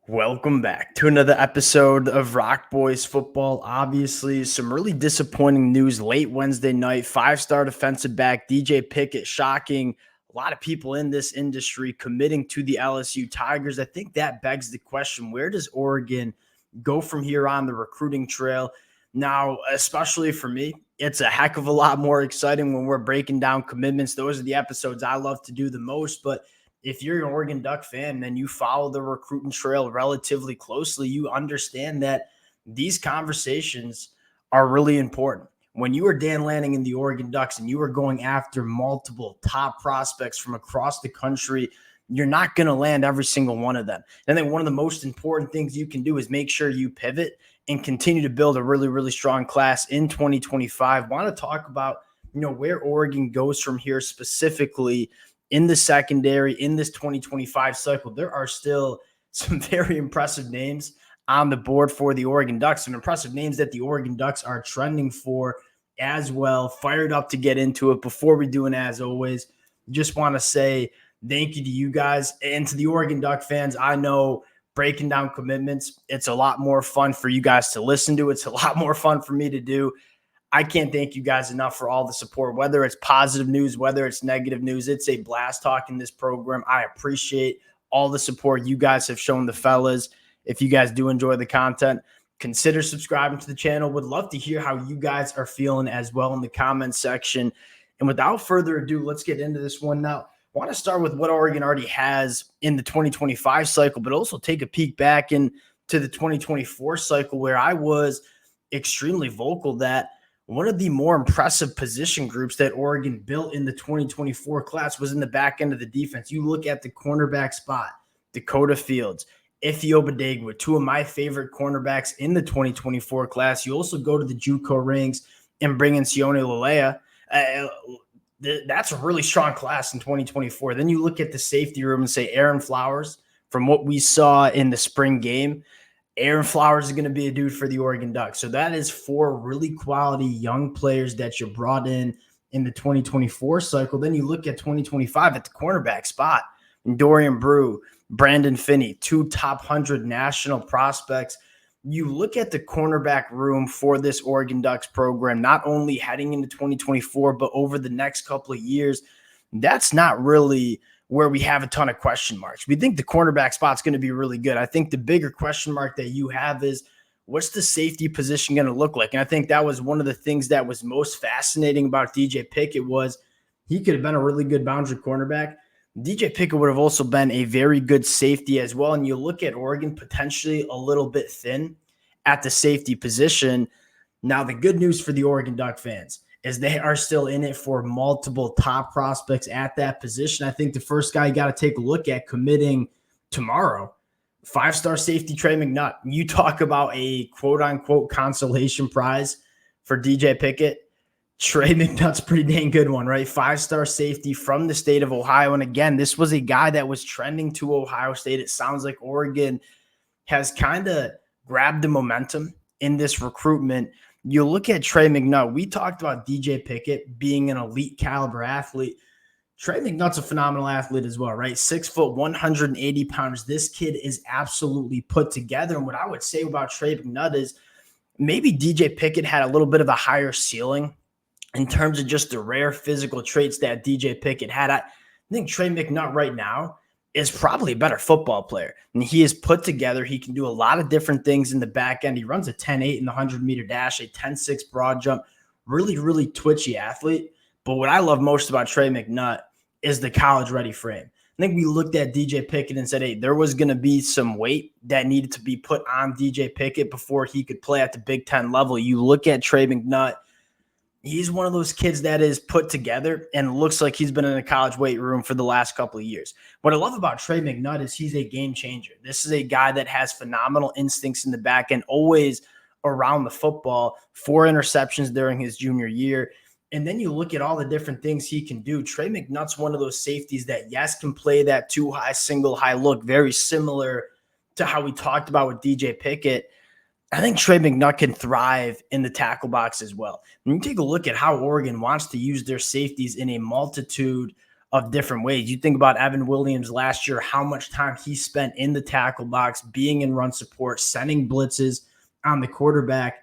Welcome back to another episode of Rock Boys Football. Obviously, some really disappointing news late Wednesday night. Five-star defensive back DJ Pickett shocking a lot of people in this industry committing to the LSU Tigers. I think that begs the question, where does Oregon go from here on the recruiting trail? Now, especially for me, it's a heck of a lot more exciting when we're breaking down commitments. Those are the episodes I love to do the most, but if you're an Oregon Duck fan and you follow the recruiting trail relatively closely, you understand that these conversations are really important. When you were Dan Lanning in the Oregon Ducks and you were going after multiple top prospects from across the country, you're not going to land every single one of them. And I think one of the most important things you can do is make sure you pivot and continue to build a really, really strong class in 2025. Want to talk about, where Oregon goes from here specifically in the secondary in this 2025 cycle. There are still some very impressive names on the board for the Oregon Ducks, some impressive names that the Oregon Ducks are trending for as well. Fired up to get into it. Before we do, and as always, just want to say thank you to you guys and to the Oregon Duck fans. I know breaking down commitments, it's a lot more fun for you guys to listen to. It's a lot more fun for me to do. I can't thank you guys enough for all the support, whether it's positive news, whether it's negative news. It's a blast talking this program. I appreciate all the support you guys have shown the fellas. If you guys do enjoy the content, consider subscribing to the channel. Would love to hear how you guys are feeling as well in the comments section. And without further ado, let's get into this one now. I want to start with what Oregon already has in the 2025 cycle, but also take a peek back into the 2024 cycle, where I was extremely vocal that one of the more impressive position groups that Oregon built in the 2024 class was in the back end of the defense. You look at the cornerback spot, Dakota Fields, Ife Obadegwa, two of my favorite cornerbacks in the 2024 class. You also go to the JUCO ranks and bring in Sione Lalea. That's a really strong class in 2024. Then you look at the safety room and say Aaron Flowers, from what we saw in the spring game, Aaron Flowers is going to be a dude for the Oregon Ducks. So that is four really quality young players that you brought in the 2024 cycle. Then you look at 2025 at the cornerback spot. Dorian Brew, Brandon Finney, two top 100 national prospects. You look at the cornerback room for this Oregon Ducks program, not only heading into 2024, but over the next couple of years, that's not really where we have a ton of question marks. We think the cornerback spot's going to be really good. I think the bigger question mark that you have is, what's the safety position going to look like? And I think that was one of the things that was most fascinating about DJ Pickett was he could have been a really good boundary cornerback. DJ Pickett would have also been a very good safety as well. And you look at Oregon potentially a little bit thin at the safety position. Now, the good news for the Oregon Duck fans is they are still in it for multiple top prospects at that position. I think the first guy you got to take a look at committing tomorrow, five-star safety Trey McKinnon. You talk about a quote-unquote consolation prize for DJ Pickett. Trey McKinnon's a pretty dang good one, right? Five-star safety from the state of Ohio. And again, this was a guy that was trending to Ohio State. It sounds like Oregon has kind of grabbed the momentum in this recruitment. You look at Trey McKinnon. We talked about DJ Pickett being an elite caliber athlete. Trey McKinnon's a phenomenal athlete as well, right? 6 foot, 180 pounds. This kid is absolutely put together. And what I would say about Trey McKinnon is maybe DJ Pickett had a little bit of a higher ceiling in terms of just the rare physical traits that DJ Pickett had. I think Trey McKinnon right now is probably a better football player. And he is put together. He can do a lot of different things in the back end. He runs a 10.8 in the 100-meter dash, a 10.6 broad jump. Really, really twitchy athlete. But what I love most about Trey McKinnon is the college-ready frame. I think we looked at DJ Pickett and said, hey, there was going to be some weight that needed to be put on DJ Pickett before he could play at the Big Ten level. You look at Trey McKinnon, he's one of those kids that is put together and looks like he's been in a college weight room for the last couple of years. What I love about Trey McKinnon is he's a game changer. This is a guy that has phenomenal instincts in the back end, always around the football, 4 interceptions during his junior year. And then you look at all the different things he can do. Trey McKinnon's one of those safeties that, yes, can play that 2-high, single-high look, very similar to how we talked about with DJ Pickett. I think Trey McKinnon can thrive in the tackle box as well. When you take a look at how Oregon wants to use their safeties in a multitude of different ways. You think about Evan Williams last year, how much time he spent in the tackle box, being in run support, sending blitzes on the quarterback.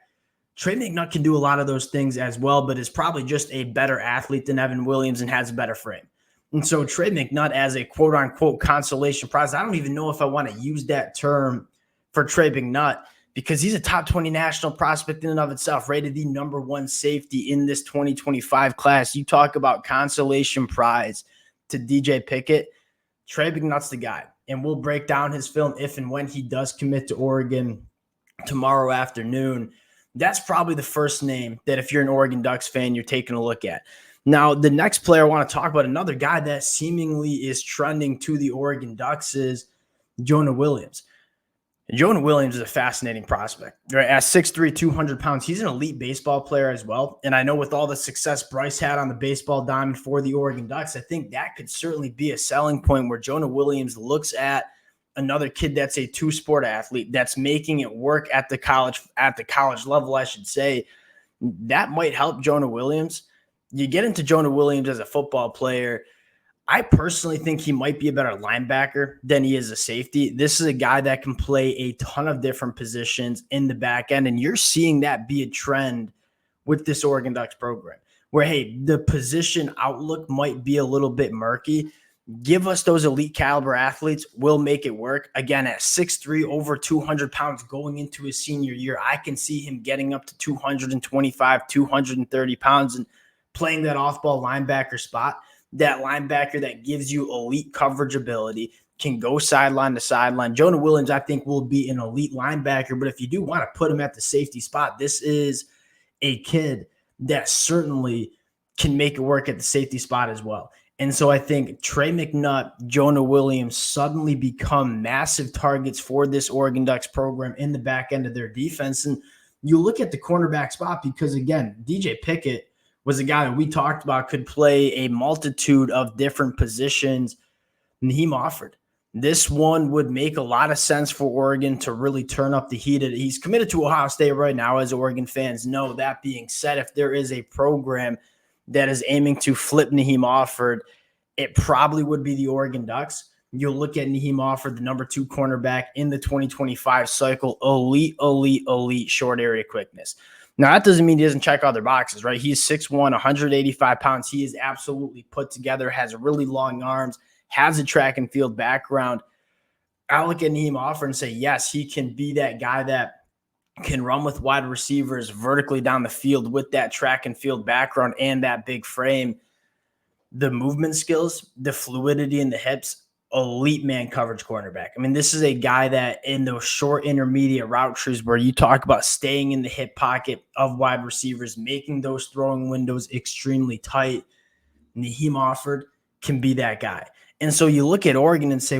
Trey McKinnon can do a lot of those things as well, but is probably just a better athlete than Evan Williams and has a better frame. And so Trey McKinnon as a quote-unquote consolation prize, I don't even know if I want to use that term for Trey McKinnon because he's a top 20 national prospect in and of itself, rated the number 1 safety in this 2025 class. You talk about consolation prize to DJ Pickett, Trey McKinnon's the guy. And we'll break down his film if and when he does commit to Oregon tomorrow afternoon. That's probably the first name that if you're an Oregon Ducks fan, you're taking a look at. Now, the next player I want to talk about, another guy that seemingly is trending to the Oregon Ducks, is Jonah Williams. Jonah Williams is a fascinating prospect. Right? At 6'3", 200 pounds, he's an elite baseball player as well. And I know with all the success Bryce had on the baseball diamond for the Oregon Ducks, I think that could certainly be a selling point where Jonah Williams looks at another kid that's a two-sport athlete that's making it work at the college level, I should say. That might help Jonah Williams. You get into Jonah Williams as a football player, I personally think he might be a better linebacker than he is a safety. This is a guy that can play a ton of different positions in the back end, and you're seeing that be a trend with this Oregon Ducks program where, hey, the position outlook might be a little bit murky. Give us those elite caliber athletes. We'll make it work. Again, at 6'3", over 200 pounds going into his senior year, I can see him getting up to 225, 230 pounds and playing that off-ball linebacker spot. That linebacker that gives you elite coverage ability, can go sideline to sideline. Jonah Williams, I think, will be an elite linebacker, but if you do want to put him at the safety spot, this is a kid that certainly can make it work at the safety spot as well. And so I think Trey McKinnon, Jonah Williams suddenly become massive targets for this Oregon Ducks program in the back end of their defense. And you look at the cornerback spot because, again, DJ Pickett was a guy that we talked about could play a multitude of different positions. Nahem Offord. This one would make a lot of sense for Oregon to really turn up the heat. He's committed to Ohio State right now, as Oregon fans know. That being said, if there is a program that is aiming to flip Nahem Offord, it probably would be the Oregon Ducks. You'll look at Nahem Offord, the number 2 cornerback in the 2025 cycle, elite short area quickness. Now, that doesn't mean he doesn't check other boxes, right? He's 6'1", 185 pounds. He is absolutely put together, has really long arms, has a track and field background. I look at Nahem Offord and say, yes, he can be that guy that can run with wide receivers vertically down the field with that track and field background and that big frame. The movement skills, the fluidity in the hips, elite man coverage cornerback. I mean, this is a guy that in those short intermediate route trees where you talk about staying in the hip pocket of wide receivers, making those throwing windows extremely tight, Nahem Offord can be that guy. And so you look at Oregon and say,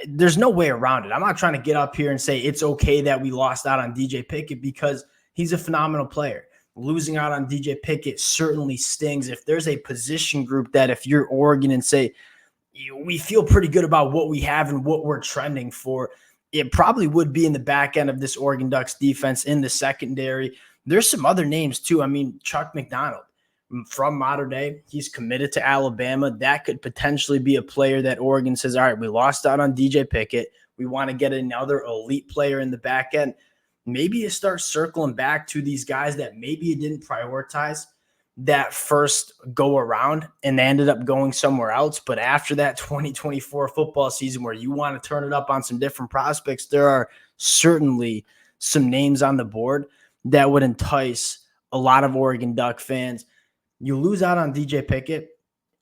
there's no way around it. I'm not trying to get up here and say it's okay that we lost out on DJ Pickett because he's a phenomenal player. Losing out on DJ Pickett certainly stings. If there's a position group that if you're Oregon and say, we feel pretty good about what we have and what we're trending for, it probably would be in the back end of this Oregon Ducks defense in the secondary. There's some other names too. I mean, Chuck McDonald from Mater Dei, he's committed to Alabama. That could potentially be a player that Oregon says, all right, we lost out on DJ Pickett. We want to get another elite player in the back end. Maybe you start circling back to these guys that maybe you didn't prioritize that first go around and they ended up going somewhere else. But after that 2024 football season where you want to turn it up on some different prospects, there are certainly some names on the board that would entice a lot of Oregon Duck fans. You lose out on DJ Pickett,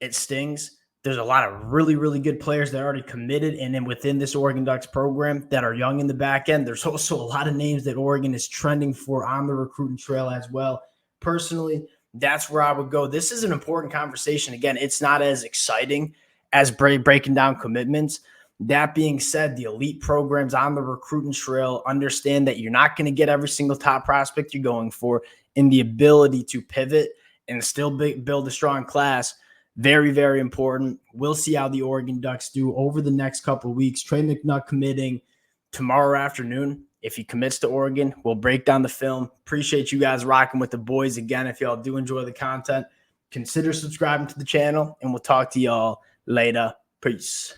it stings. There's a lot of really good players that are already committed and then within this Oregon Ducks program that are young in the back end. There's also a lot of names that Oregon is trending for on the recruiting trail as well. Personally, that's where I would go. This is an important conversation. Again, it's not as exciting as breaking down commitments. That being said, the elite programs on the recruiting trail understand that you're not going to get every single top prospect you're going for, and the ability to pivot and still build a strong class. Very important. We'll see how the Oregon Ducks do over the next couple of weeks. Trey McKinnon committing tomorrow afternoon. If he commits to Oregon, we'll break down the film. Appreciate you guys rocking with the boys. Again, if y'all do enjoy the content, consider subscribing to the channel, and we'll talk to y'all later. Peace.